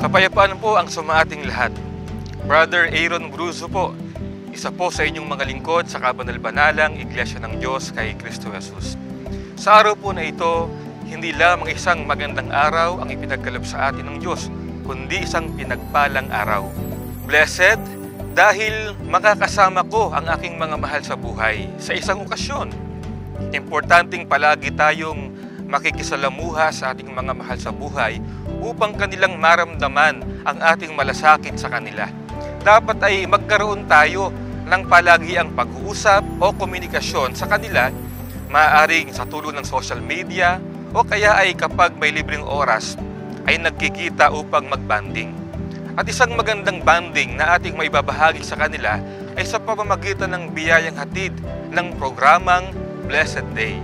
Kapayapaan po ang sumaating lahat. Brother Aaron Bruzo po, isa po sa inyong mga lingkod sa kabanal-banalang Iglesia ng Diyos kay Kristo Jesus. Sa araw po na ito, hindi lamang isang magandang araw ang ipinagkaloob sa atin ng Diyos, kundi isang pinagpalang araw. Blessed dahil makakasama ko ang aking mga mahal sa buhay sa isang okasyon. Importanteng palagi tayong makikisalamuha sa ating mga mahal sa buhay upang kanilang maramdaman ang ating malasakit sa kanila. Dapat ay magkaroon tayo ng palagiang pag-uusap o komunikasyon sa kanila, maaaring sa tulong ng social media o kaya ay kapag may libreng oras ay nagkikita upang mag-banding. At isang magandang banding na ating maibabahagi sa kanila ay sa pamamagitan ng biyayang hatid ng programang Blessed Day.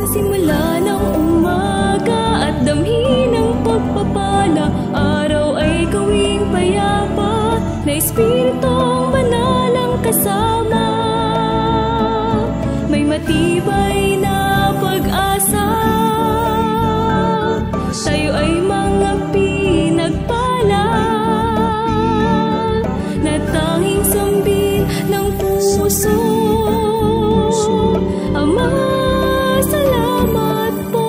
Simula ng umaga at damhin ng pagpapala, araw ay gawing payapa, na Espiritong Banal ang kasama. May matibay na pag-asa, tayo ay mga pinagpala, na tanging sambin ng puso. Ama, salamat po.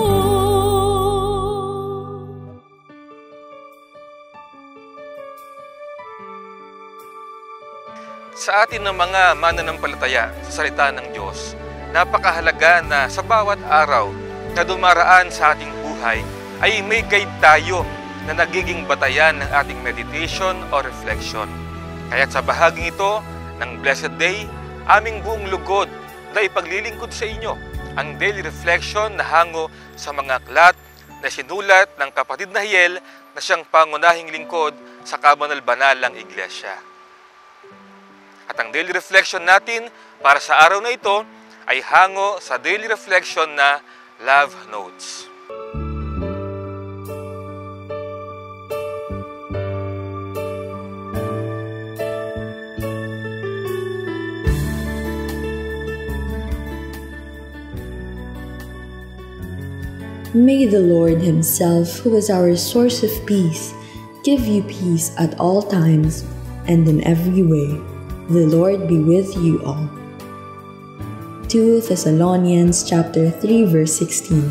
Sa atin ng mga mananampalataya sa salita ng Diyos, napakahalaga na sa bawat araw na dumaraan sa ating buhay ay may guide tayo na nagiging batayan ng ating meditation o reflection. Kaya't sa bahaging ito ng Blessed Day, aming buong lugod na ipaglilingkod sa inyo ang daily reflection na hango sa mga aklat na sinulat ng kapatid na Hiel na siyang pangunahing lingkod sa kabanal-banalang Iglesia. At ang daily reflection natin para sa araw na ito ay hango sa daily reflection na Love Notes. May the Lord Himself, who is our source of peace, give you peace at all times and in every way. The Lord be with you all. 2 Thessalonians chapter 3 verse 16.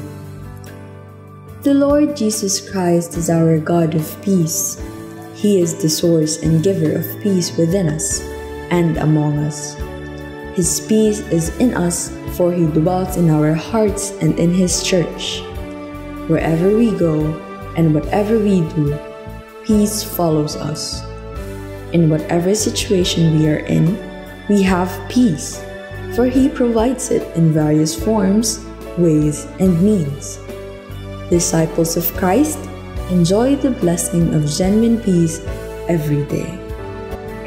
The Lord Jesus Christ is our God of peace. He is the source and giver of peace within us and among us. His peace is in us, for He dwells in our hearts and in His church. Wherever we go and whatever we do, peace follows us. In whatever situation we are in, we have peace, for He provides it in various forms, ways, and means. Disciples of Christ, enjoy the blessing of genuine peace every day.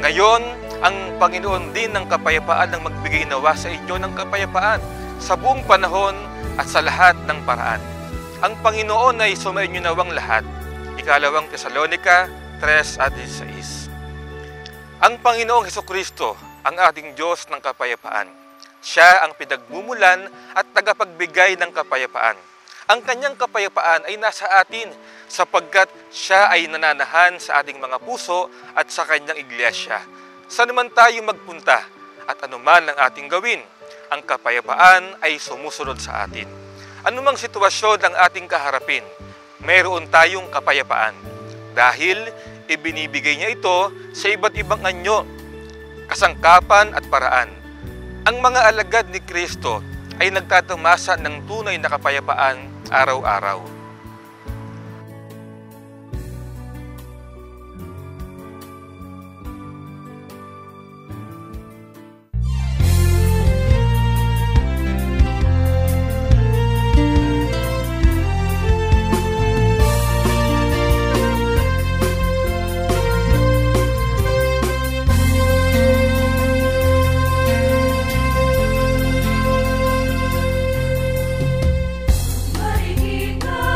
Ngayon, ang Panginoon din ng kapayapaan ang magbigay nawa sa inyo ng kapayapaan sa buong panahon at sa lahat ng paraan. Ang Panginoon ay sumainyo nawang lahat. 2 Tesalonica 3:16. Ang Panginoong Hesukristo, ang ating Diyos ng kapayapaan. Siya ang pinagmumulan at tagapagbigay ng kapayapaan. Ang kanyang kapayapaan ay nasa atin sapagkat siya ay nananahan sa ating mga puso at sa kanyang iglesia. Saan naman tayo magpunta at anuman ang ating gawin, ang kapayapaan ay sumusunod sa atin. Anumang sitwasyon ang ating kaharapin, mayroon tayong kapayapaan dahil ibinibigay niya ito sa iba't ibang anyo, kasangkapan at paraan. Ang mga alagad ni Kristo ay nagtatamasa ng tunay na kapayapaan araw-araw. Marikita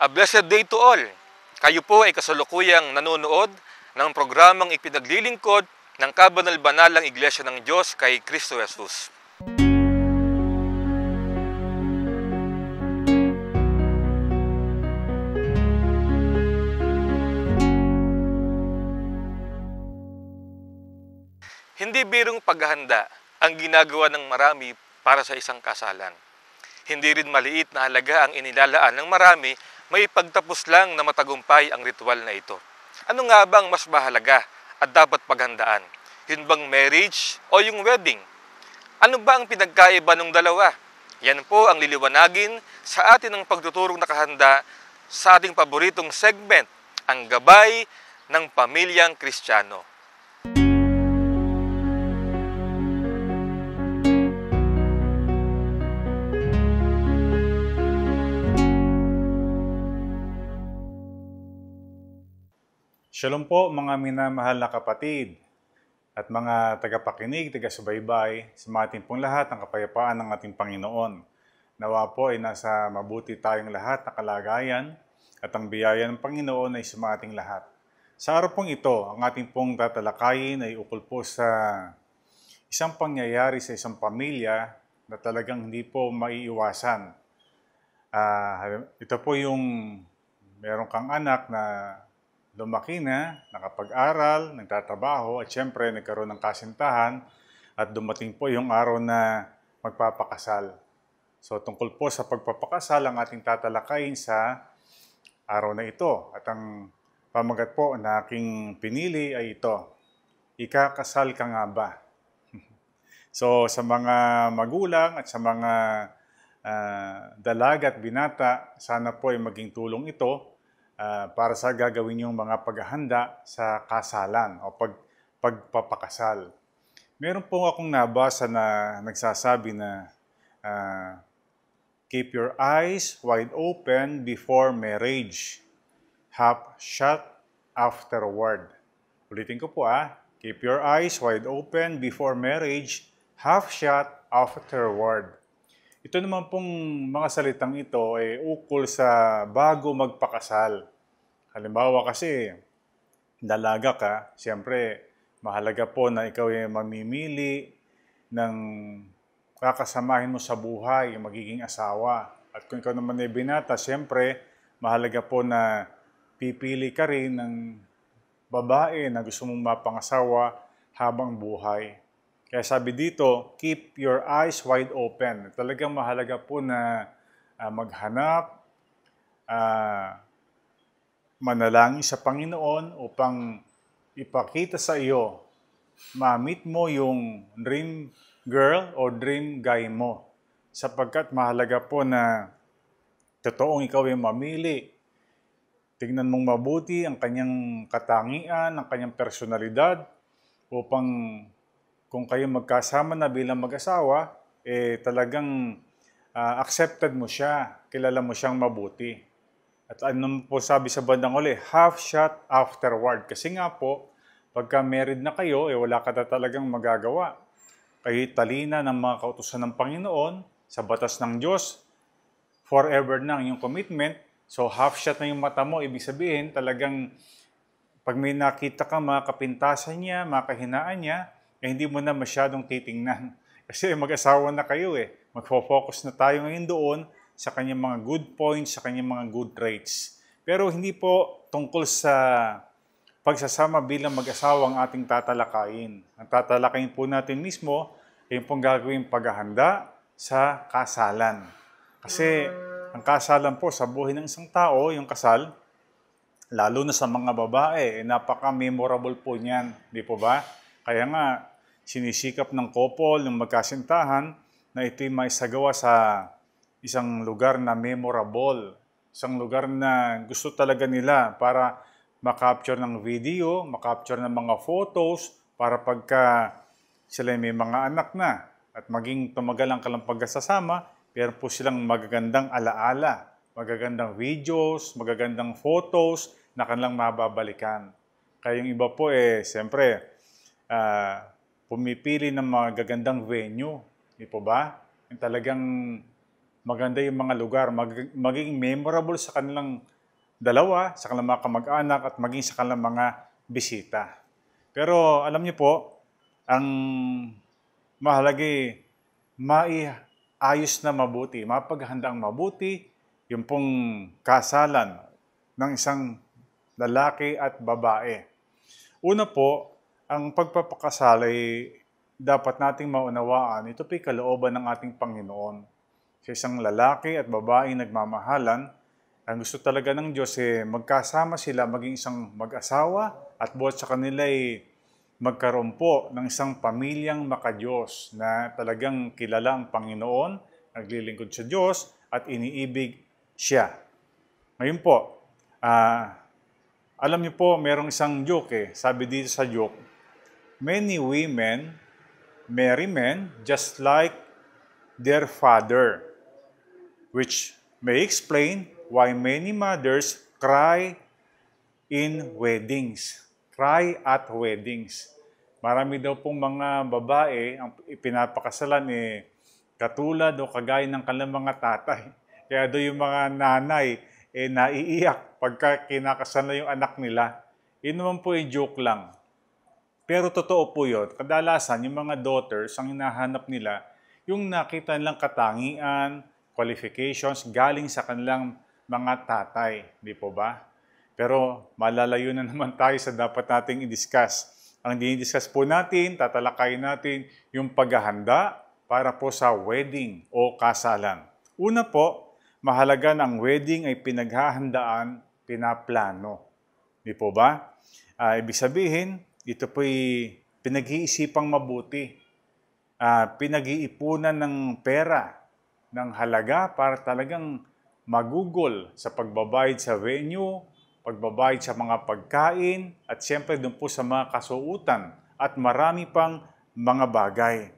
A blessed day to all! Kayo po ay kasalukuyang nanonood ng programang ipinaglilingkod ng Kabanal-Banalang Iglesia ng Diyos kay Kristo Jesus. Hindi birong paghahanda ang ginagawa ng marami para sa isang kasalan. Hindi rin maliit na halaga ang inilalaan ng marami may pagtapos lang na matagumpay ang ritual na ito. Ano nga bang mas mahalaga at dapat paghandaan? Yun bang marriage o yung wedding? Ano ba ang pinagkaiba ng dalawa? Yan po ang liliwanagin sa atin ng pagtuturong nakahanda sa ating paboritong segment, ang Gabay ng Pamilyang Kristiyano. Shalom po mga minamahal na kapatid at mga tagapakinig, taga-subaybay, sumating pong lahat ng kapayapaan ng ating Panginoon. Nawa po ay nasa mabuti tayong lahat na kalagayan at ang biyaya ng Panginoon ay sumating lahat. Sa araw pong ito, ang ating pong tatalakayin ay ukol po sa isang pangyayari sa isang pamilya na talagang hindi po maiiwasan. Ito po yung meron kang anak na lumaki na, nakapag-aral, nagtatrabaho, at syempre nagkaroon ng kasintahan at dumating po yung araw na magpapakasal. So tungkol po sa pagpapakasal ang ating tatalakayin sa araw na ito. At ang pamagat po na aking pinili ay ito, ikakasal ka nga ba? So sa mga magulang at sa mga dalaga at binata, sana po ay maging tulong ito para sa gagawin yung mga paghahanda sa kasalan o pagpapakasal. Meron po akong nabasa na nagsasabi na keep your eyes wide open before marriage, half shut afterward. Ulitin ko po keep your eyes wide open before marriage, half shut afterward. Ito naman pong mga salitang ito ay ukol sa bago magpakasal. Halimbawa kasi, dalaga ka, siyempre mahalaga po na ikaw ay mamimili ng kakasamahin mo sa buhay, yung magiging asawa. At kung ikaw naman ay binata, siyempre mahalaga po na pipili ka rin ng babae na gusto mong mapangasawa habang buhay. Kaya sabi dito, keep your eyes wide open. Talagang mahalaga po na maghanap, manalangin sa Panginoon upang ipakita sa iyo, ma-meet mo yung dream girl o dream guy mo. Sapagkat mahalaga po na totoong ikaw ay mamili. Tignan mong mabuti ang kanyang katangian, ang kanyang personalidad upang kung kayo magkasama na bilang mag-asawa, talagang accepted mo siya, kilala mo siyang mabuti. At ano po sabi sa bandang uli, half shot afterward. Kasi nga po, pagka married na kayo, wala ka na talagang magagawa. Kayo talina ng mga kautusan ng Panginoon, sa batas ng Diyos, forever na ang iyong commitment. So half shot na yung mata mo, ibig sabihin talagang pag may nakita ka mga kapintasan niya, mga kahinaan niya, hindi mo na masyadong titingnan. Kasi mag-asawa na kayo Magfo-focus na tayo ngayon doon sa kanyang mga good points, sa kanyang mga good traits. Pero hindi po tungkol sa pagsasama bilang mag-asawa ang ating tatalakayin. Ang tatalakayin po natin mismo ay yung pong gagawin paghahanda sa kasalan. Kasi ang kasalan po sa buhay ng isang tao, yung kasal, lalo na sa mga babae, napaka-memorable po niyan. Di po ba? Kaya nga, sinisikap ng couple, ng magkasintahan, na ito'y maisagawa sa isang lugar na memorable. Isang lugar na gusto talaga nila para makapture ng video, makapture ng mga photos, para pagka sila may mga anak na at maging tumagal ang kalang pagkasama, pero po silang magagandang alaala, magagandang videos, magagandang photos na kanilang mababalikan. Kaya yung iba po siyempre, pumipili ng mga gagandang venue, di po ba? Yung talagang maganda yung mga lugar, magiging memorable sa kanilang dalawa, sa kanilang mga kamag-anak at maging sa kanilang mga bisita. Pero alam niyo po, ang mahalaga maiayos na mabuti, mapaghandaang mabuti yung pong kasalan ng isang lalaki at babae. Una po, ang pagpapakasal ay dapat nating maunawaan, ito po'y kalooban ng ating Panginoon. Sa isang lalaki at babaeng nagmamahalan, ang gusto talaga ng Diyos magkasama sila, maging isang mag-asawa at buhat sa kanila ay magkaroon po ng isang pamilyang makadiyos na talagang kilala ang Panginoon, naglilingkod sa Diyos at iniibig siya. Ngayon po, alam niyo po, merong isang joke Sabi dito sa joke, many women marry men just like their father, which may explain why many mothers cry in weddings. Cry at weddings. Marami daw pong mga babae ang ipinapakasalan katulad o kagaya ng kanilang mga tatay. Kaya daw yung mga nanay naiiyak pagka kinakasal na yung anak nila. Yun naman po joke lang. Pero totoo po yun. Kadalasan yung mga daughters, ang hinahanap nila, yung nakita nilang katangian, qualifications, galing sa kanilang mga tatay. Di po ba? Pero malalayo na naman tayo sa dapat nating i-discuss. Ang dinidiscuss po natin, tatalakayin natin yung paghahanda para po sa wedding o kasalan. Una po, mahalaga na ang wedding ay pinaghahandaan, pinaplano. Di po ba? Ibig sabihin, ito po'y pinag-iisipang mabuti. Pinag-iipunan ng pera, ng halaga para talagang magugol sa pagbabayad sa venue, pagbabayad sa mga pagkain, at siyempre doon po sa mga kasuutan at marami pang mga bagay.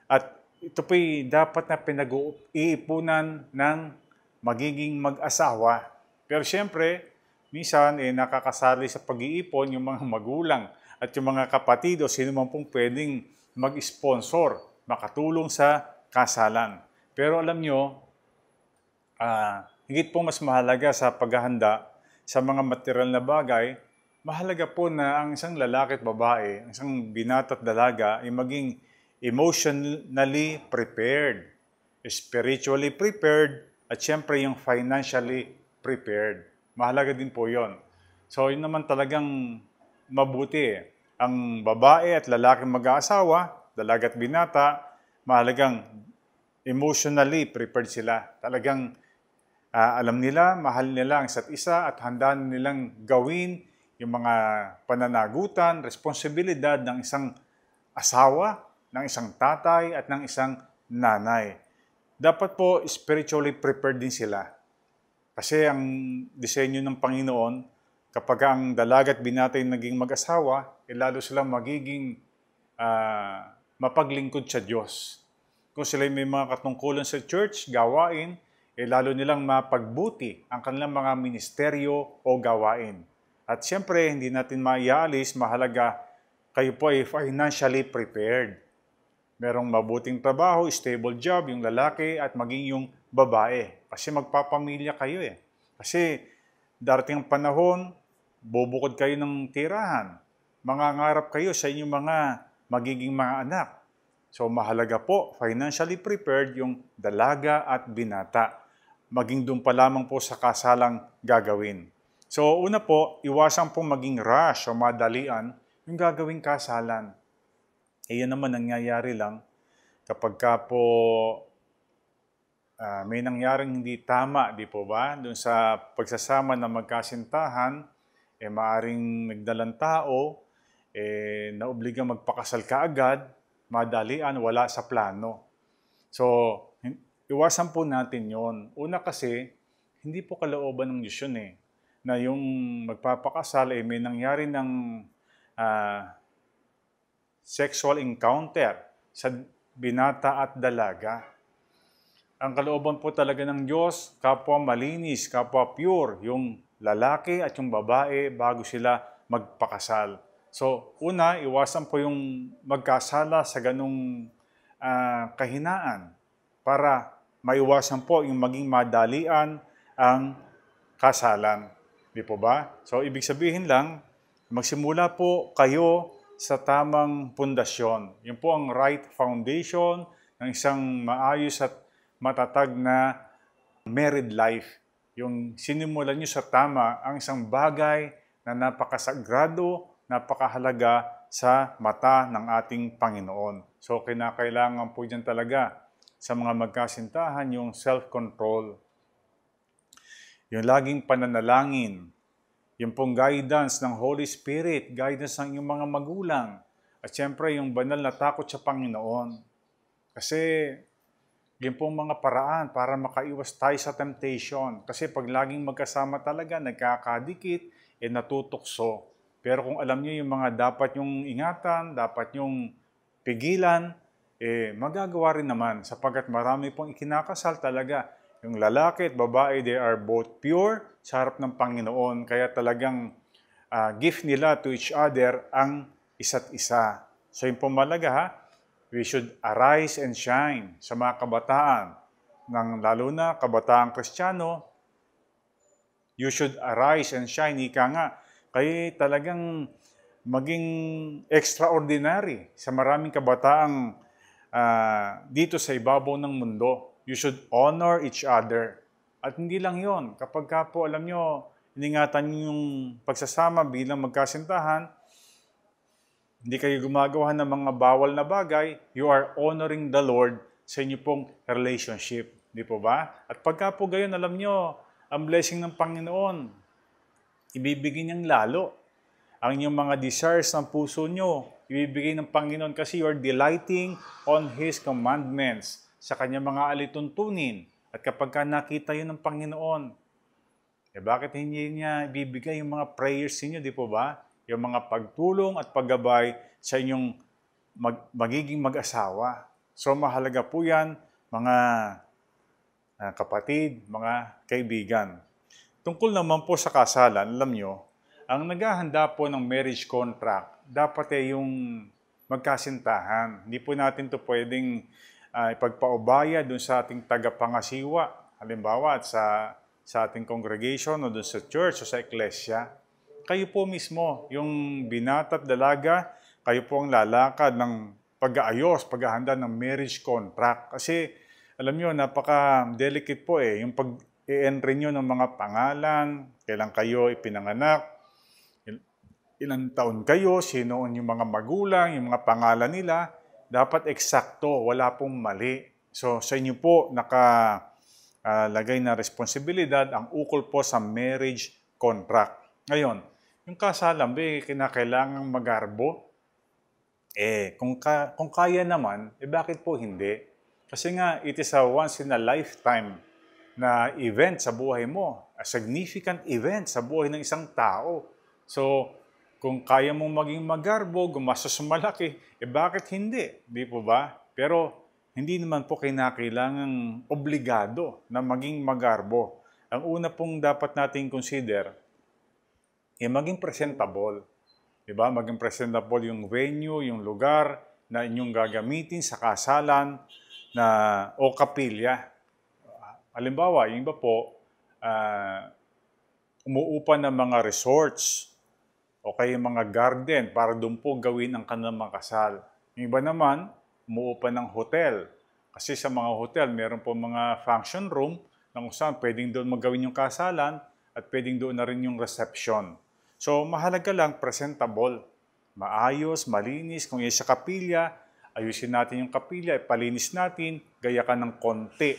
At ito po'y dapat na pinag-iipunan ng magiging mag-asawa. Pero siyempre, minsan nakakasali sa pag-iipon yung mga magulang at yung mga kapatid o sino man pong pwedeng mag-sponsor, makatulong sa kasalan. Pero alam nyo, higit po mas mahalaga sa paghahanda sa mga material na bagay, mahalaga po na ang isang lalaki at babae, ang isang binata at dalaga ay maging emotionally prepared, spiritually prepared, at syempre yung financially prepared. Mahalaga din po yon. So yun naman talagang mabuti. Ang babae at lalaki mag-aasawa, dalaga at binata, mahalagang emotionally prepared sila. Talagang alam nila, mahal nila ang isa't isa at handa nilang gawin yung mga pananagutan, responsibilidad ng isang asawa, ng isang tatay at ng isang nanay. Dapat po spiritually prepared din sila. Kasi ang disenyo ng Panginoon, kapag ang dalaga at binata yung naging mag-asawa, lalo silang magiging mapaglingkod sa Diyos. Kung sila may mga katungkulan sa church, gawain, lalo nilang mapagbuti ang kanilang mga ministeryo o gawain. At siyempre, hindi natin maialis, mahalaga kayo po ay financially prepared. Merong mabuting trabaho, stable job, yung lalaki at maging yung babae. Kasi magpapamilya kayo Kasi darating ang panahon, bubukod kayo ng tirahan. Mangangarap kayo sa inyong mga magiging mga anak. So mahalaga po, financially prepared yung dalaga at binata. Maging doon pa lamang po sa kasalang gagawin. So una po, iwasan pong maging rush o madalian yung gagawing kasalan. Yan naman nangyayari lang kapag ka po may nangyaring hindi tama, di po ba? Doon sa pagsasama na magkasintahan, maaring nagdalang tao, naobliga magpakasal kaagad, madalian, wala sa plano. So, iwasan po natin yon. Una kasi, hindi po kalooban ng Diyos yun na yung magpapakasal may nangyari ng sexual encounter sa binata at dalaga. Ang kalooban po talaga ng Diyos, kapwa malinis, kapwa pure, yung lalaki at yung babae bago sila magpakasal. So, una, iwasan po yung magkasala sa ganung kahinaan para maiwasan po yung maging madalian ang kasalan. Di po ba? So, ibig sabihin lang, magsimula po kayo sa tamang pundasyon. Yun po ang right foundation ng isang maayos at matatag na married life. Yung sinimulan nyo sa tama ang isang bagay na napakasagrado, napakahalaga sa mata ng ating Panginoon. So, kinakailangan po dyan talaga sa mga magkasintahan yung self-control. Yung laging pananalangin, yung pong guidance ng Holy Spirit, guidance ng inyong mga magulang, at syempre yung banal na takot sa Panginoon. Kasi yun pong mga paraan para makaiwas tayo sa temptation. Kasi pag laging magkasama talaga, nagkakadikit, natutukso. Pero kung alam niyo yung mga dapat yung ingatan, dapat yung pigilan, magagawa rin naman sapagkat marami pong ikinakasal talaga. Yung lalaki at babae, they are both pure sa harap ng Panginoon. Kaya talagang gift nila to each other ang isa't isa. So yung pumalaga ha, we should arise and shine sa mga kabataan. Lalo na kabataang Kristiyano, you should arise and shine. Ika nga, kaya talagang maging extraordinary sa maraming kabataang dito sa ibabaw ng mundo. You should honor each other. At hindi lang yon. Kapag ka po, alam nyo, iningatan nyo yung pagsasama bilang magkasintahan, hindi kayo gumagawa ng mga bawal na bagay, you are honoring the Lord sa inyo pong relationship. Di po ba? At pagka po gayon, alam nyo, ang blessing ng Panginoon, ibibigay niyang lalo. Ang inyong mga desires ng puso nyo, ibibigay ng Panginoon kasi you are delighting on His commandments sa kanyang mga alituntunin. At kapag ka nakita yun ng Panginoon, bakit hindi niya ibibigay yung mga prayers niyo, di po ba? Yung mga pagtulong at paggabay sa inyong magiging mag-asawa. So mahalaga po yan, mga kapatid, mga kaibigan. Tungkol naman po sa kasalan, alam nyo, ang naghahanda po ng marriage contract, dapat yung magkasintahan. Hindi po natin to pwedeng ipagpaubaya dun sa ating tagapangasiwa, halimbawa at sa ating congregation o dun sa church o sa iglesia. Kayo po mismo, yung binata at dalaga, kayo po ang lalakad ng pag-aayos, paghahanda ng marriage contract. Kasi, alam nyo, napaka-delicate po yung pag-i-entry nyo ng mga pangalan, kailan kayo ipinanganak, ilang taon kayo, sino yung mga magulang, yung mga pangalan nila, dapat eksakto, wala pong mali. So, sa inyo po, nakalagay na responsibilidad ang ukol po sa marriage contract. Ngayon, yung kasalan, kinakailangang magarbo. Kung kaya naman, bakit po hindi? Kasi nga, it is a once in a lifetime na event sa buhay mo. A significant event sa buhay ng isang tao. So, kung kaya mong maging magarbo, gumastos malaki, bakit hindi? Di po ba? Pero hindi naman po kinakailangang obligado na maging magarbo. Ang una pong dapat nating consider, maging presentable. Diba? Maging presentable yung venue, yung lugar na inyong gagamitin sa kasalan o kapilya. Halimbawa, yung iba po, umuupa ng mga resorts, o kaya mga garden para doon po gawin ang kanilang mga kasal. Yung iba naman, umuupa ng hotel. Kasi sa mga hotel, meron po mga function room na kung saan pwedeng doon magawin yung kasalan at pwedeng doon na rin yung reception. So, mahalaga lang, presentable. Maayos, malinis. Kung yung sa kapilya, ayusin natin yung kapilya, ipalinis natin, gaya ka ng konti.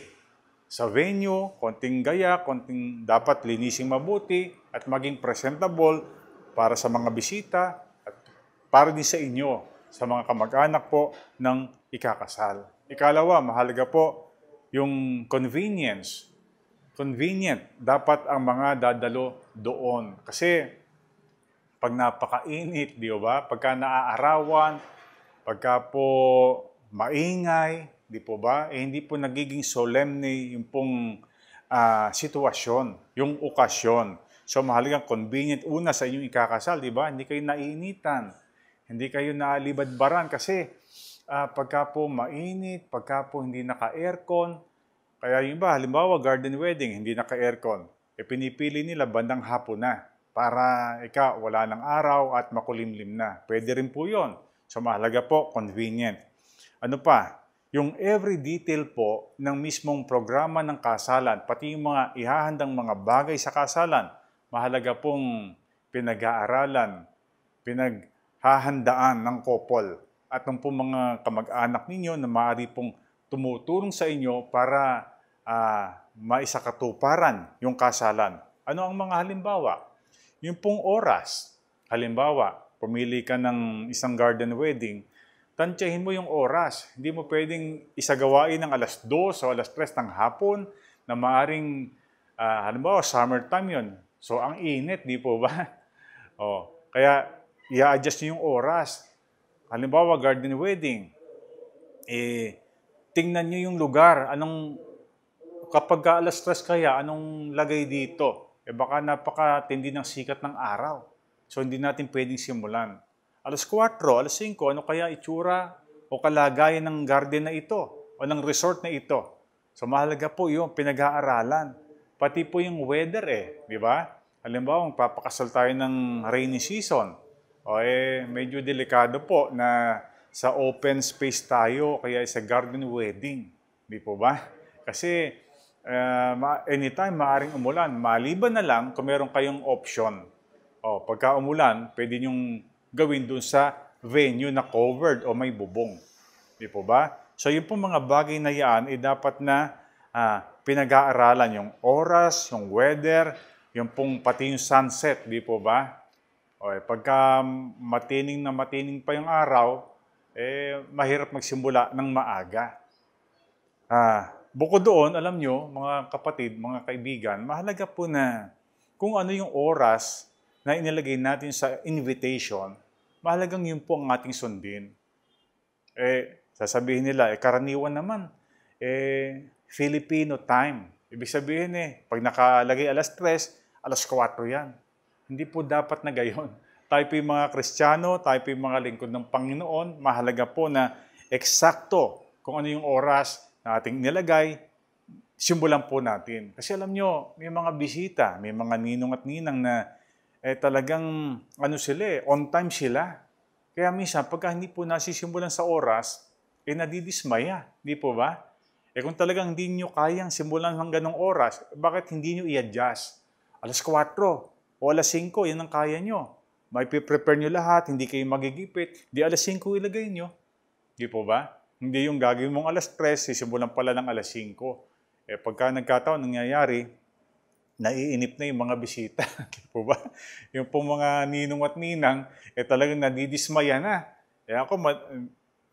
Sa venue, konting gaya, konting dapat linising mabuti at maging presentable para sa mga bisita at para din sa inyo, sa mga kamag-anak po ng ikakasal. Ikalawa, mahalaga po yung convenience. Convenient, dapat ang mga dadalo doon. Kasi pag napakainit, di ba? Pagka naaarawan, pagka po maingay, di po ba? Hindi po nagiging solemne yung pong sitwasyon, yung okasyon. So, mahalagang convenient una sa inyong ikakasal, di ba? Hindi kayo naiinitan. Hindi kayo naalibadbaran kasi pagka po mainit, pagka po hindi naka-aircon, kaya yung iba, halimbawa, garden wedding, hindi naka-aircon. pinipili nila bandang hapon na para wala ng araw at makulimlim na. Pwede rin po yun. So mahalaga po, convenient. Ano pa? Yung every detail po ng mismong programa ng kasalan, pati yung mga ihahandang mga bagay sa kasalan, mahalaga pong pinag-aaralan, pinaghahandaan ng couple at ng pong mga kamag-anak ninyo na maaari pong tumutulong sa inyo para maisakatuparan yung kasalan. Ano ang mga halimbawa? Yung pong oras. Halimbawa, pumili ka ng isang garden wedding, tansyahin mo yung oras. Hindi mo pwedeng isagawain ng alas 2 o alas 3 ng hapon na maaring, halimbawa, summertime yun. So, ang init, di po ba? Kaya, i-adjust nyo yung oras. Halimbawa, garden wedding. Tingnan nyo yung lugar. Kapag alas 3 kaya, anong lagay dito? Baka napakatindi ng sikat ng araw. So, hindi natin pwedeng simulan. Alas 4, alas 5, ano kaya itsura o kalagayan ng garden na ito o ng resort na ito? So, mahalaga po yung pinag-aaralan. Pati po yung weather di ba? Halimbawa, magpapakasal tayo ng rainy season. Medyo delikado po na sa open space tayo kaya sa garden wedding. Di po ba? Kasi anytime maaring umulan. Maliban na lang kung meron kayong option. Pagka umulan, pwede nyong gawin dun sa venue na covered o may bubong. Di po ba? So yung pong mga bagay na yan, dapat na pinag-aaralan yung oras, yung weather, yung pong pati yung sunset. Di po ba? Pagka matining pa yung araw, mahirap magsimula ng maaga. Bukod doon, alam nyo, mga kapatid, mga kaibigan, mahalaga po na kung ano yung oras na inilagay natin sa invitation, mahalagang yun po ang ating sundin. Sasabihin nila, karaniwan naman, Filipino time. Ibig sabihin pag nakalagay alas 3, alas 4 yan. Hindi po dapat na gayon. Tayo po yung mga Kristiyano, tayo po yung mga lingkod ng Panginoon, mahalaga po na eksakto kung ano yung oras na ating nilagay, simulan po natin. Kasi alam nyo, may mga bisita, may mga ninong at ninang na talagang on time sila. Kaya minsan, pagka hindi po nasisimulan sa oras, nadidismaya. Di po ba? Kung talagang hindi nyo kayang simulan hanggang ng oras, bakit hindi nyo i-adjust? Alas 4 o alas 5, yan ang kaya nyo. May prepare nyo lahat, hindi kayo magigipit. Di alas 5 ilagay nyo. Di po ba? Hindi yung gagawin mong alas 3, sisimulan pala ng alas 5. Pagka nagkataon, nangyayari, naiinip na yung mga bisita. Di po ba? Yung pong mga ninong at ninang, talagang nadidismaya na. Ako,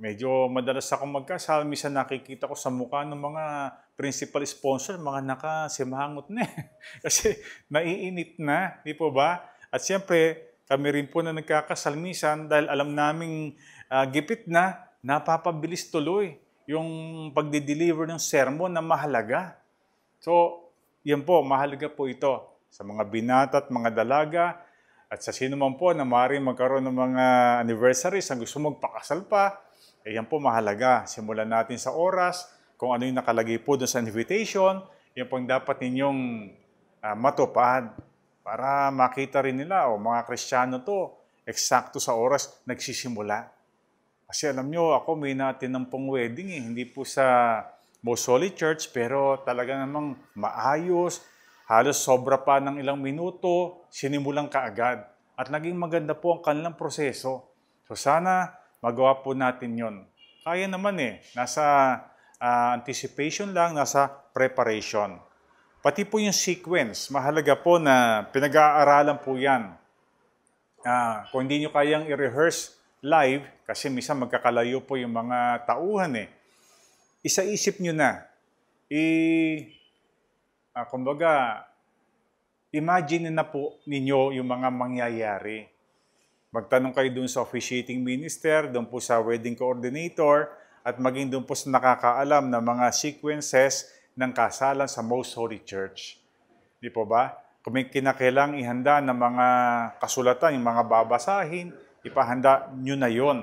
medyo madalas akong magkasal. Minsan nakikita ko sa mukha ng mga principal sponsor, mga nakasimangot na. Kasi naiinip na. Di po ba? At siyempre, kami rin po na nagkakasal minsan dahil alam naming gipit na, napapabilis tuloy yung pagdi-deliver ng sermon na mahalaga. So, yan po, mahalaga po ito sa mga binata at mga dalaga at sa sino man po na maaaring magkaroon ng mga anniversaries ang gusto magpakasal pa, yan po mahalaga. Simulan natin sa oras, kung ano yung nakalagay po doon sa invitation, yan po ang dapat ninyong matupad para makita rin nila, mga Kristiyano to, eksakto sa oras nagsisimula. Kasi alam nyo, ako may natin ng pong wedding hindi po sa Most Holy Church, pero talaga namang maayos, halos sobra pa ng ilang minuto, sinimulang kaagad. At naging maganda po ang kanilang proseso. So sana magawa po natin yon. Kaya naman nasa anticipation lang, nasa preparation. Pati po yung sequence, mahalaga po na pinag-aaralan po yan. Kung hindi nyo kayang i-rehearse live, kasi minsan magkakalayo po yung mga tauhan isa-isip nyo na. Kumbaga, imagine na po ninyo yung mga mangyayari. Magtanong kayo dun sa officiating minister, dun po sa wedding coordinator, at maging dun po sa nakakaalam ng mga sequences ng kasalan sa Most Holy Church. Di po ba? Kung may kinakailang ihanda ng mga kasulatan, yung mga babasahin, ipahanda nyo na yon.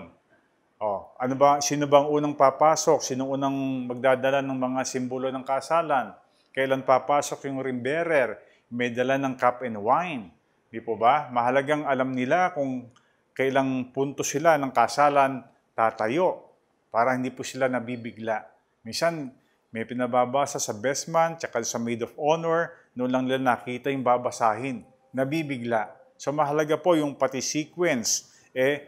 Sino bang unang papasok? Sino unang magdadala ng mga simbolo ng kasalan? Kailan papasok yung ring bearer? may dala ng cup and wine. Di po ba? Mahalagang alam nila kung kailang punto sila ng kasalan tatayo para hindi po sila nabibigla. Minsan, may pinababasa sa best man, tsaka sa maid of honor, noon lang nila nakita yung babasahin. Nabibigla. So mahalaga po yung pati sequence,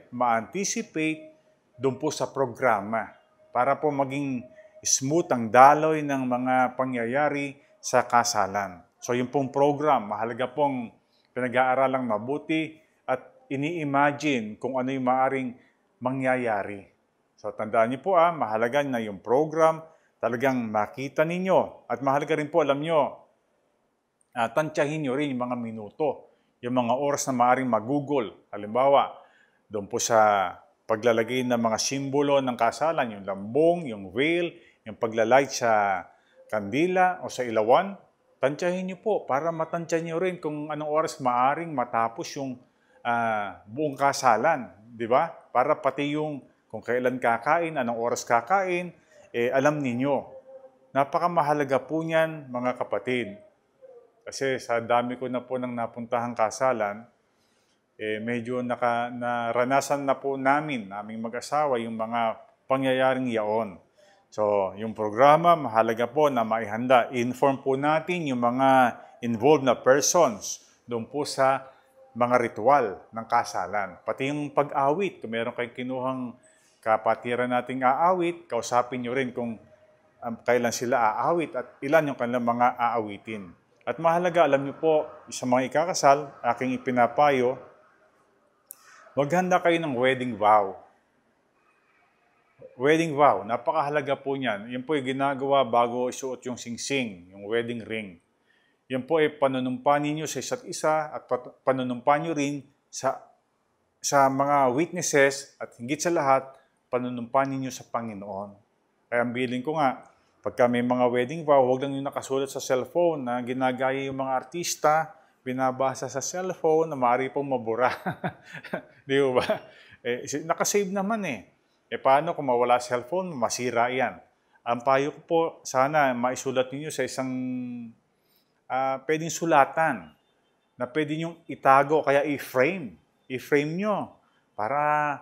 ma-anticipate doon po sa programa para po maging smooth ang daloy ng mga pangyayari sa kasalan. So yung pong program, mahalaga pong pinag-aaralang mabuti at ini-imagine kung ano yung maaring mangyayari. So tandaan niyo po mahalaga na yung program talagang makita ninyo. At mahalaga rin po, alam nyo, tansyahin nyo rin yung mga minuto, yung mga oras na maaaring magugol. Halimbawa, doon po sa paglalagay ng mga simbolo ng kasalan, yung lambong, yung veil, yung paglalay sa kandila o sa ilawan, tansyahin nyo po para matansya nyo rin kung anong oras maaaring matapos yung buong kasalan. Di ba? Para pati yung kung kailan kakain, anong oras kakain, alam ninyo. Napakamahalaga po niyan, mga kapatid. Kasi sa dami ko na po nang napuntahang kasalan, medyo naranasan na po naming mag-asawa yung mga pangyayaring yaon. So, yung programa, mahalaga po na maihanda. Inform po natin yung mga involved na persons doon po sa mga ritual ng kasalan. Pati yung pag-awit, kung meron kayong kinuhang kapatiran nating aawit, kausapin nyo rin kung kailan sila aawit at ilan yung kanilang mga aawitin. At mahalaga, alam nyo po, sa mga ikakasal, aking ipinapayo, maghanda kayo ng wedding vow. Wedding vow, napakahalaga po niyan. Yan po ay ginagawa bago isuot yung singsing, yung wedding ring. Yan po ay panunumpa ninyo sa isa't isa at panunumpa nyo rin sa mga witnesses at higit sa lahat, panunumpa ninyo sa Panginoon. Kaya ang bilin ko nga, pagka may mga wedding vow, huwag lang yung nakasulat sa cellphone na ginagaya yung mga artista, binabasa sa cellphone na maaari pong mabura. Di ba? Nakasave naman paano kung mawala cellphone, masira yan. Ang payo ko po, sana maisulat ninyo sa isang pwedeng sulatan na pwede nyong itago, kaya i-frame. I-frame nyo para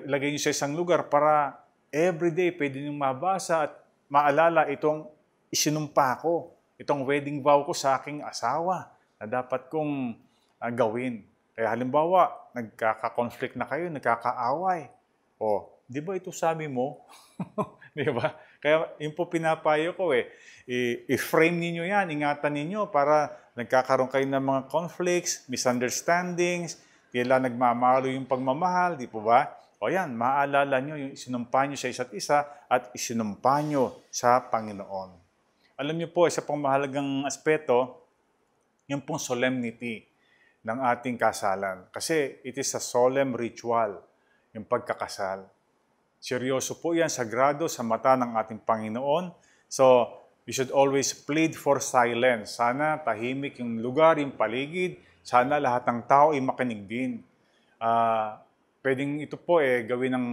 ilagay nyo sa isang lugar para everyday pwede nyong mabasa at maalala itong isinumpa ko, itong wedding vow ko sa aking asawa na dapat kong gawin. Kaya halimbawa, nagkaka-conflict na kayo, nagkakaaway. Di ba ito sabi mo? Di ba? Kaya yun po pinapayo ko I-frame ninyo yan, ingatan ninyo para nagkakaroon kayo ng mga conflicts, misunderstandings, kailan nagmamahalo yung pagmamahal, di po ba? O yan, maaalala nyo yung isinumpa nyo sa isa't isa at isinumpa nyo sa Panginoon. Alam nyo po, isa pang mahalagang aspeto, yung pong solemnity ng ating kasalan. Kasi it is a solemn ritual, yung pagkakasal. Seryoso po yan, sagrado sa mata ng ating Panginoon. So, we should always plead for silence. Sana tahimik yung lugar, yung paligid. Sana lahat ng tao ay makinig din. Pwedeng ito po gawin ng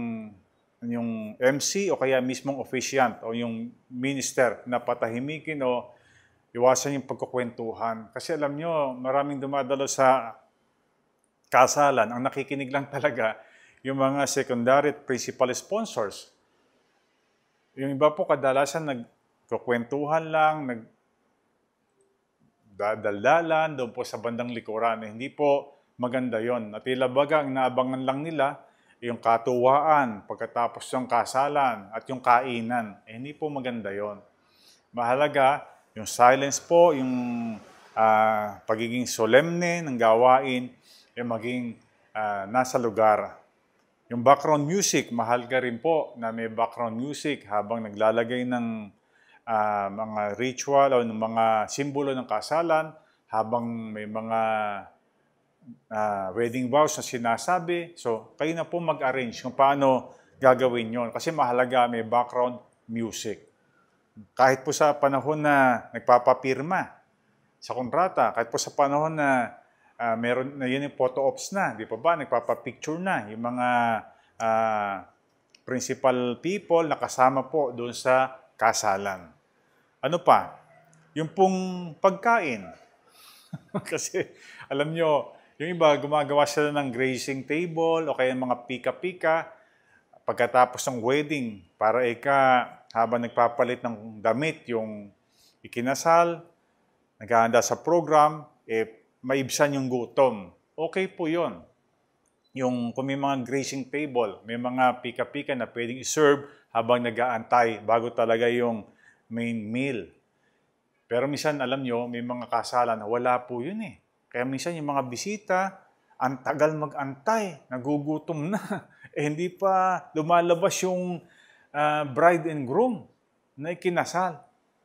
yung MC o kaya mismong officiant o yung minister na patahimikin o iwasan yung pagkukwentuhan. Kasi alam nyo, maraming dumadalo sa kasalan. Ang nakikinig lang talaga yung mga secondary at principal sponsors. Yung iba po kadalasan nagkukwentuhan lang, nagdadaldalan doon po sa bandang likuran. Hindi po maganda yon. At tila baga, ang naabangan lang nila, yung katuwaan pagkatapos ng kasalan at yung kainan. Hindi po maganda yon. Mahalaga, yung silence po, yung pagiging solemne ng gawain, yung maging nasa lugar. Yung background music, mahal ka rin po na may background music habang naglalagay ng mga ritual o ng mga simbolo ng kasalan, habang may mga wedding vows na sinasabi. So, kayo na po mag-arrange kung paano gagawin yon. Kasi mahalaga may background music. Kahit po sa panahon na nagpapapirma sa kontrata, kahit po sa panahon na meron na yun yung photo ops na, di pa ba? Nagpapapicture na yung mga principal people na kasama po doon sa kasalan. Ano pa? Yung pong pagkain. Kasi alam nyo, yung iba gumagawa sila ng grazing table o kaya mga pika-pika pagkatapos ng wedding para habang nagpapalit ng damit yung ikinasal, naghahanda sa program, maibsan yung gutom. Okay po yun. Kung may mga grazing table, may mga pika-pika na pwedeng iserve habang nag-aantay bago talaga yung main meal. Pero minsan, alam nyo, may mga kasalan na wala po yun eh. Kaya minsan yung mga bisita, ang tagal mag-antay, nagugutom na. Hindi pa lumalabas yung bride and groom na ikinasal.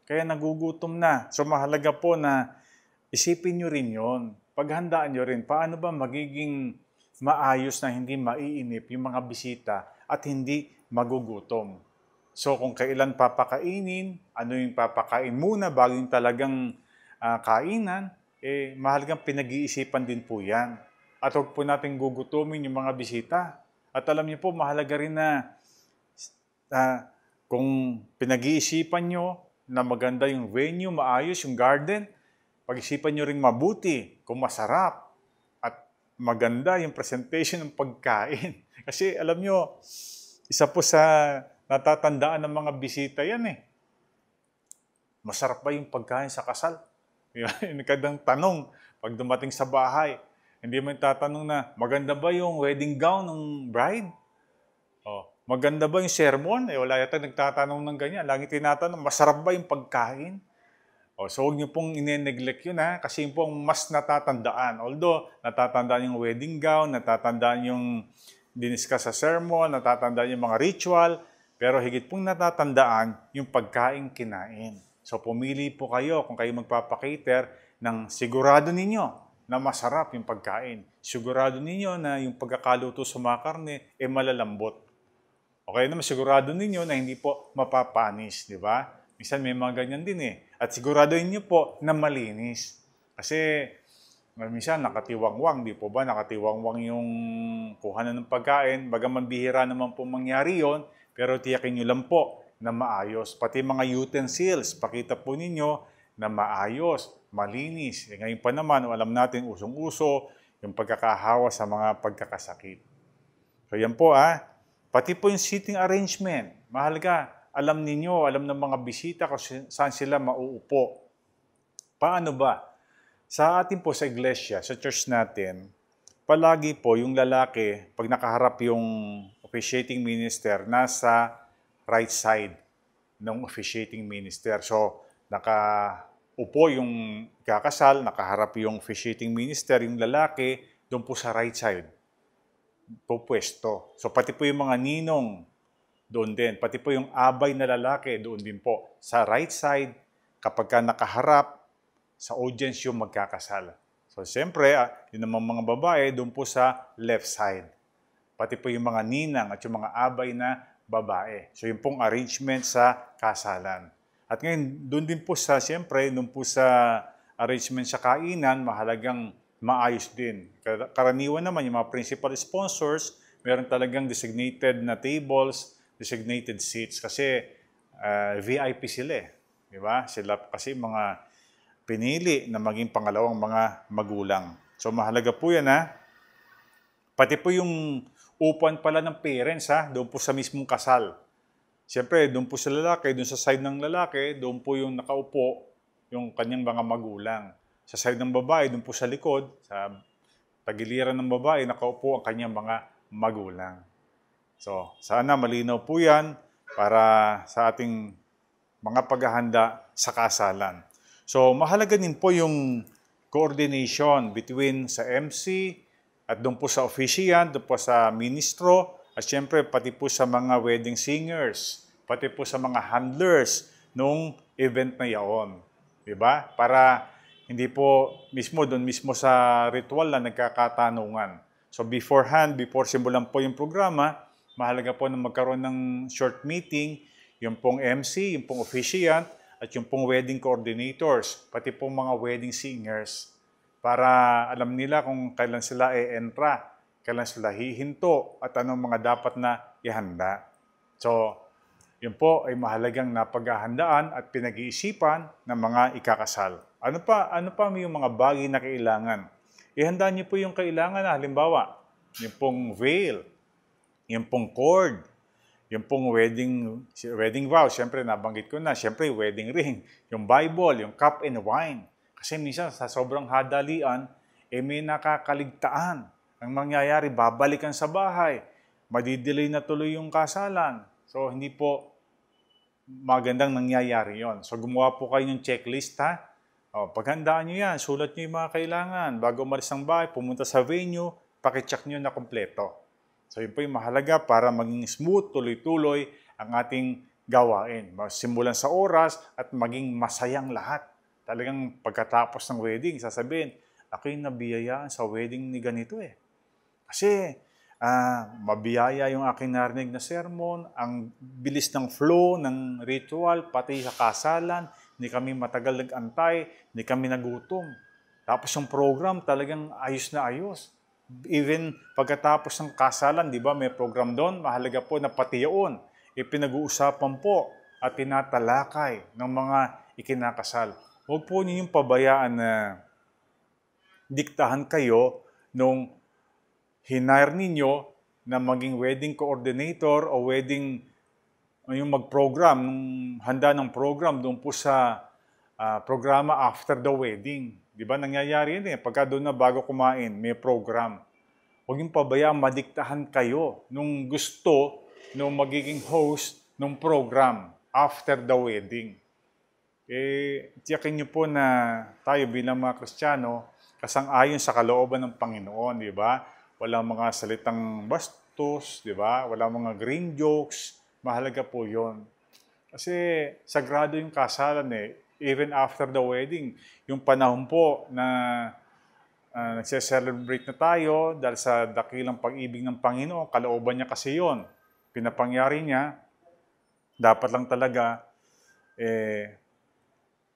Kaya nagugutom na. So mahalaga po na isipin nyo rin yun. Paghandaan nyo rin, paano ba magiging maayos na hindi maiinip yung mga bisita at hindi magugutom. So kung kailan papakainin, ano yung papakain muna bago yung talagang kainan, mahalagang pinag-iisipan din po yan. At huwag po natin gugutumin yung mga bisita. At alam niyo po, mahalaga rin na kung pinag-iisipan nyo na maganda yung venue, maayos yung garden, pag-isipan nyo rin mabuti kung masarap at maganda yung presentation ng pagkain. Kasi alam nyo, isa po sa natatandaan ng mga bisita yan eh. Masarap ba yung pagkain sa kasal? Yung kadang tanong pag dumating sa bahay. Hindi mo tatanong na, maganda ba yung wedding gown ng bride? Maganda ba yung sermon? Wala yata nagtatanong ng ganyan. Lagi tinatanong, masarap ba yung pagkain? So huwag niyo pong ine-neglect yun kasi yun pong mas natatandaan. Although, natatandaan yung wedding gown, natatandaan yung diniscuss sa sermon, natatandaan yung mga ritual, pero higit pong natatandaan yung pagkain kinain. So pumili po kayo kung kayo magpapakater ng sigurado ninyo na masarap yung pagkain. Sigurado ninyo na yung pagkakaluto sa mga karne malalambot. Okay naman, sigurado ninyo na hindi po mapapanis, di ba? Minsan may mga ganyan din eh. At siguraduhin niyo po na malinis. Kasi minsan nakatiwangwang, di po ba? Nakatiwangwang yung kuhanan ng pagkain. Bagaman bihira naman po mangyari yon, pero tiyakin niyo lang po na maayos. Pati mga utensils, pakita po ninyo na maayos, malinis. Ngayon pa naman, alam natin usong-uso yung pagkakahawa sa mga pagkakasakit. So yan po Pati po yung seating arrangement. Mahalaga, alam ninyo, alam ng mga bisita kung saan sila mauupo. Paano ba? Sa atin po sa iglesia, sa church natin, palagi po yung lalaki, pag nakaharap yung officiating minister, nasa right side ng officiating minister. So, nakaupo yung kakasal, nakaharap yung officiating minister, yung lalaki, doon po sa right side po pwesto. So pati po yung mga ninong doon din. Pati po yung abay na lalaki doon din po. Sa right side, kapag ka nakaharap sa audience yung magkakasal. So siyempre, yun naman mga babae doon po sa left side. Pati po yung mga ninang at yung mga abay na babae. So yun pong arrangement sa kasalan. At ngayon, doon din po siyempre, doon po sa arrangement sa kainan, mahalagang maayos din. Karaniwan naman yung mga principal sponsors, meron talagang designated na tables, designated seats kasi VIP sila di ba? Sila kasi mga pinili na maging pangalawang mga magulang. So mahalaga po yan Pati po yung upuan pala ng parents doon po sa mismong kasal. Siyempre, doon po sa lalaki, doon sa side ng lalaki, doon po yung nakaupo yung kanyang mga magulang. Sa side ng babae, doon po sa likod, sa tagiliran ng babae, nakaupo ang kanyang mga magulang. So, sana malinaw po yan para sa ating mga paghahanda sa kasalan. So, mahalaga din po yung coordination between sa MC at doon po sa officiant, doon po sa ministro, at syempre pati po sa mga wedding singers, pati po sa mga handlers nung event na yaon. Diba? Para hindi po doon mismo sa ritual na nagkakatanungan. So beforehand, before simulan po yung programa, mahalaga po na magkaroon ng short meeting, yung pong MC, yung pong officiant, at yung pong wedding coordinators, pati pong mga wedding singers, para alam nila kung kailan sila entra, kailan sila hihinto, at anong mga dapat na ihanda. So, yun po ay mahalagang napaghahandaan at pinag-iisipan ng mga ikakasal. Ano pa yung mga bagay na kailangan? Ihanda niyo po yung kailangan na halimbawa, yung pong veil, yung pong cord, yung pong wedding vow, siyempre nabanggit ko na, siyempre wedding ring, yung Bible, yung cup and wine. Kasi minsan sa sobrang hadalian, may nakakaligtaan. Ang mangyayari, babalikan sa bahay, madidelay na tuloy yung kasalan. So hindi po magandang nangyayari yon. So gumawa po kayo ng checklist ha. Paghandaan nyo yan, sulat nyo yung mga kailangan. Bago umalis ng bahay, pumunta sa venue, pakicheck nyo na kompleto. So yun po yung mahalaga para maging smooth, tuloy-tuloy ang ating gawain. Simulan sa oras at maging masayang lahat. Talagang pagkatapos ng wedding, sasabihin, ako'y nabiyayaan sa wedding ni ganito eh. Kasi mabiyaya yung aking narinig na sermon, ang bilis ng flow ng ritual, pati sa kasalan, hindi kami matagal nag-antay, hindi kami nagutom. Tapos yung program talagang ayos na ayos. Even pagkatapos ng kasalan, di ba, may program doon, mahalaga po na pati yun, ipinag-uusapan po at tinatalakay ng mga ikinakasal. Huwag po ninyong pabayaan na diktahan kayo nung hinire ninyo na maging wedding coordinator o wedding yung mag-program, nung handa ng program doon po sa programa after the wedding. Di ba nangyayari yun eh, pagka doon na bago kumain, may program. Huwag yung pabayaan, madiktahan kayo nung gusto nung magiging host ng program after the wedding. Tiyakin nyo po na tayo bilang mga Kristiyano, kasang-ayon sa kalooban ng Panginoon, di ba? Walang mga salitang bastos, di ba? Walang mga green jokes. Mahalaga po yon. Kasi sagrado yung kasalan eh. Even after the wedding, yung panahon po na nagse-celebrate na tayo dahil sa dakilang pag-ibig ng Panginoon, kalooban niya kasi yon. Pinapangyari niya, dapat lang talaga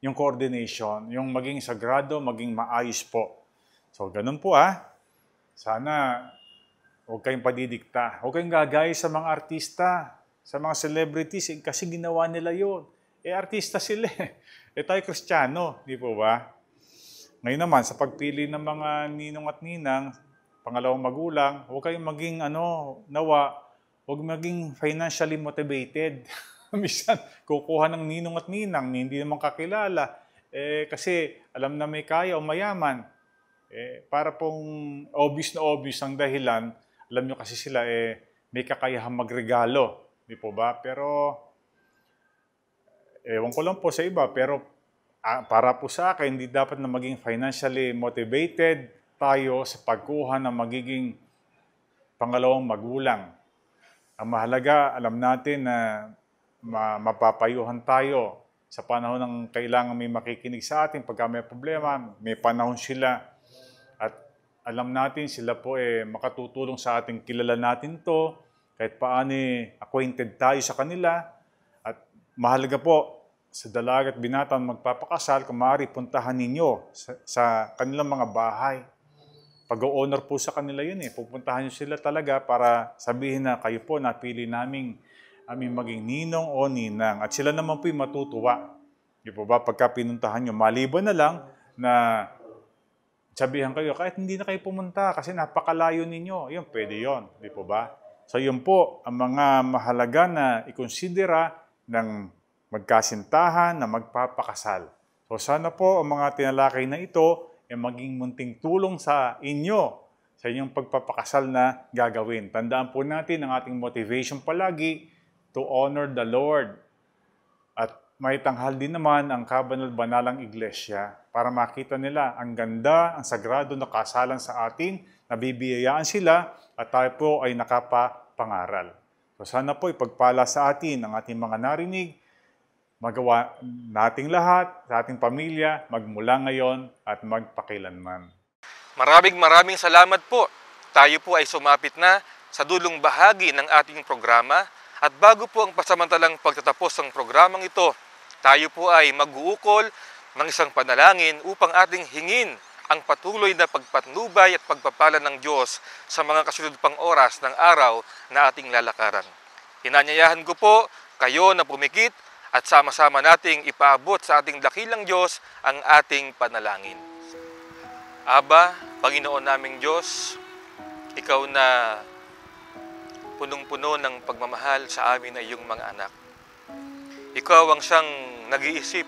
yung coordination, yung maging sagrado, maging maayos po. So, ganun po Sana huwag kayong padidikta. Huwag kayong gagaya sa mga artista, sa mga celebrities, kasi ginawa nila yun. Artista sila tayo Kristiyano, di po ba? Ngayon naman, sa pagpili ng mga ninong at ninang, pangalawang magulang, huwag kayong maging, huwag maging financially motivated. Minsan, kukuha ng ninong at ninang, hindi naman kakilala. Kasi alam na may kaya o mayaman. Para pong obvious na obvious ang dahilan, alam nyo kasi sila, may kakayahang magregalo. Di po ba? Pero, ewan ko lang po sa iba, pero para po sa akin, hindi dapat na maging financially motivated tayo sa pagkuha ng magiging pangalawang magulang. Ang mahalaga, alam natin na mapapayuhan tayo sa panahon ng kailangan may makikinig sa atin pagka may problema, may panahon sila. At alam natin sila po makatutulong sa ating kilala natin to, kahit paano acquainted tayo sa kanila. At mahalaga po sa dalaga at binatang magpapakasal, kung maaari puntahan ninyo sa kanilang mga bahay. Pag-o-honor po sa kanila yun pupuntahan nyo sila talaga para sabihin na kayo po napili aming maging ninong o ninang. At sila naman po yung matutuwa. Di po ba? Pagka pinuntahan nyo, maliban na lang na sabihan kayo, kahit hindi na kayo pumunta kasi napakalayo ninyo. Yun, pwede yun. Di po ba? So yun po, ang mga mahalaga na ikonsidera ng magkasintahan na magpapakasal. So sana po ang mga tinalakay na ito maging munting tulong sa inyo, sa inyong pagpapakasal na gagawin. Tandaan po natin ang ating motivation palagi to honor the Lord. At may tanghal din naman ang kabanal-banalang iglesia para makita nila ang ganda, ang sagrado na kasalan sa atin, nabibiyayaan sila at tayo po ay nakapapangaral. So sana po ipagpala sa atin ang ating mga narinig, magawa nating lahat, sa ating pamilya, magmula ngayon at magpakilanman. Maraming salamat po. Tayo po ay sumapit na sa dulong bahagi ng ating programa. At bago po ang pasamantalang pagtatapos ng programang ito, tayo po ay mag-uukol ng isang panalangin upang ating hingin ang patuloy na pagpatnubay at pagpapala ng Diyos sa mga kasunod pang oras ng araw na ating lalakaran. Inanyayahan ko po kayo na pumikit at sama-sama nating ipaabot sa ating dakilang Diyos ang ating panalangin. Aba, Panginoon naming Diyos, Ikaw na punong-puno ng pagmamahal sa amin na iyong mga anak. Ikaw ang siyang nag-iisip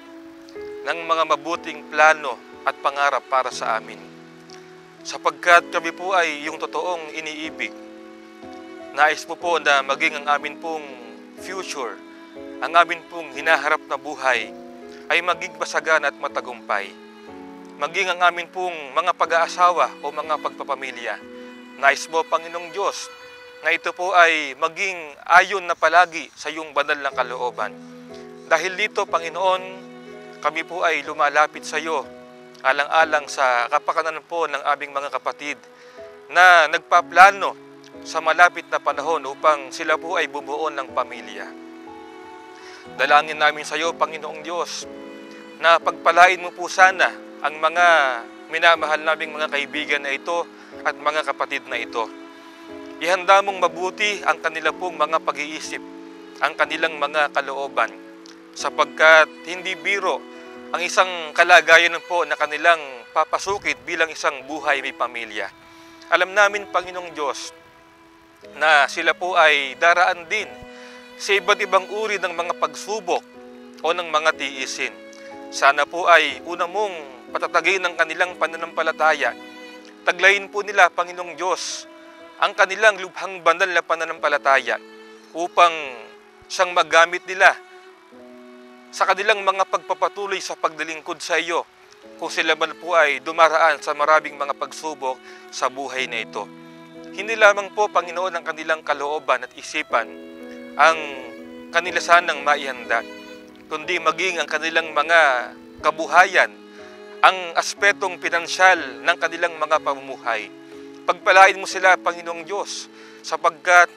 ng mga mabuting plano at pangarap para sa amin. Sapagkat kami po ay iyong totoong iniibig. Nais mo po na maging ang amin pong future, ang amin pong hinaharap na buhay ay maging masagana at matagumpay. Maging ang amin pong mga pag-aasawa o mga pagpapamilya. Nais mo, Panginoong Diyos, na ito po ay maging ayon na palagi sa iyong banal na kalooban. Dahil dito, Panginoon, kami po ay lumalapit sa iyo, alang-alang sa kapakanan po ng aming mga kapatid na nagpaplano sa malapit na panahon upang sila po ay bumuo ng pamilya. Dalangin namin sa iyo, Panginoong Diyos, na pagpalain mo po sana ang mga minamahal naming mga kaibigan na ito at mga kapatid na ito. Ihanda mong mabuti ang kanila pong mga pag-iisip, ang kanilang mga kalooban, sapagkat hindi biro ang isang kalagayan po na kanilang papasukit bilang isang buhay may pamilya. Alam namin, Panginoong Diyos, na sila po ay daraan din sa iba't ibang uri ng mga pagsubok o ng mga tiisin. Sana po ay una mong patatagin ang kanilang pananampalataya. Taglayin po nila, Panginoong Diyos, ang kanilang lubhang banal na pananampalataya upang siyang magamit nila sa kanilang mga pagpapatuloy sa pagdilingkod sa iyo kung sila man po ay dumaraan sa maraming mga pagsubok sa buhay na ito. Hindi lamang po, Panginoon, ang kanilang kalooban at isipan ang kanila sanang maihanda, kundi maging ang kanilang mga kabuhayan, ang aspetong pinansyal ng kanilang mga pamumuhay. Pagpalain mo sila, Panginoong Diyos, sapagkat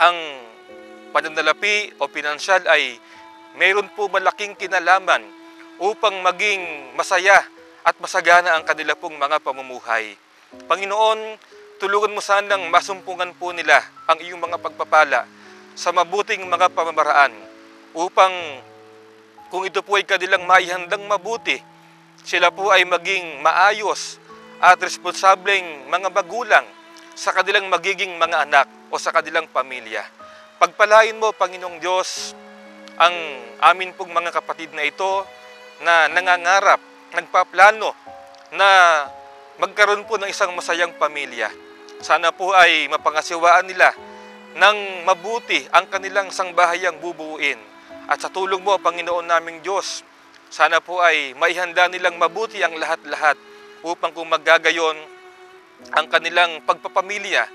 ang pananalapi o pinansyal ay mayroon po malaking kinalaman upang maging masaya at masagana ang kanila pong mga pamumuhay. Panginoon, tulungan mo sanang masumpungan po nila ang iyong mga pagpapala sa mabuting mga pamamaraan upang kung ito po ay kanilang maihandang mabuti, sila po ay maging maayos at responsableng mga magulang sa kanilang magiging mga anak o sa kanilang pamilya. Pagpalain mo, Panginoong Diyos, ang amin pong mga kapatid na ito na nangangarap, nagpaplano na magkaroon po ng isang masayang pamilya. Sana po ay mapangasiwaan nila ng mabuti ang kanilang sangbahayang bubuuin. At sa tulong mo, Panginoon naming Diyos, sana po ay maihanda nilang mabuti ang lahat-lahat upang kung maggagayon ang kanilang pagpapamilya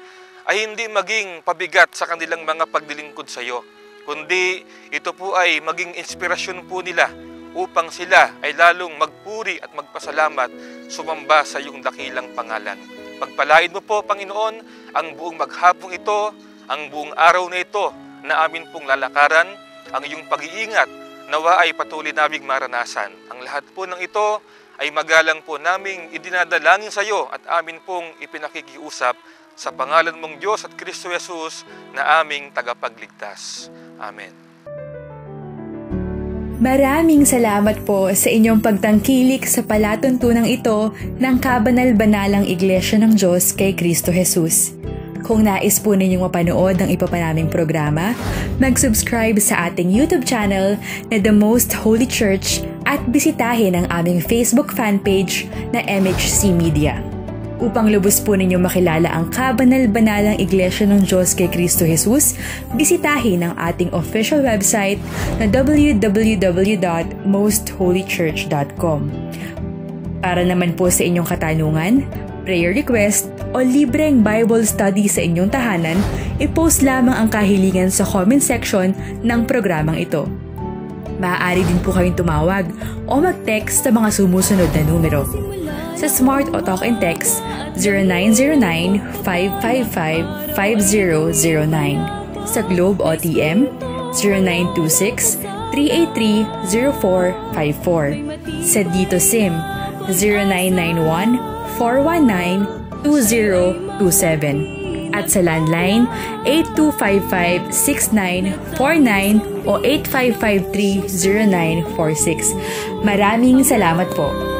ay hindi maging pabigat sa kanilang mga pagdilingkod sa iyo, kundi ito po ay maging inspirasyon po nila upang sila ay lalong magpuri at magpasalamat, sumamba sa iyong dakilang pangalan. Pagpalain mo po, Panginoon, ang buong maghapong ito, ang buong araw na ito na amin pong lalakaran, ang iyong pag-iingat, nawa ay patuloy naming maranasan. Ang lahat po ng ito ay magalang po naming idinadalangin sa iyo at amin pong ipinakikiusap sa pangalan mong Diyos at Kristo Jesus na aming tagapagligtas. Amen. Maraming salamat po sa inyong pagtangkilik sa palatuntunang ito ng Kabanal-Banalang Iglesia ng Diyos kay Kristo Jesus. Kung nais po ninyong mapanood ng iba pa naming programa, mag-subscribe sa ating YouTube channel na The Most Holy Church at bisitahin ang aming Facebook fanpage na MHC Media. Upang lubos po ninyong makilala ang Kabanal-Banalang Iglesia ng Diyos kay Kristo Jesus, bisitahin ang ating official website na www.mostholychurch.com. Para naman po sa inyong katanungan, prayer request, o libreng Bible study sa inyong tahanan, i-post lamang ang kahilingan sa comment section ng programang ito. Maaari din po kayong tumawag o mag-text sa mga sumusunod na numero. Sa Smart o Talk and Text, 0909-555-5009. Sa Globe o TM, 0926-383-0454. Sa Dito SIM, 0991-419-2027. at sa landline 8255-6949 o 8553-0946. Maraming salamat po.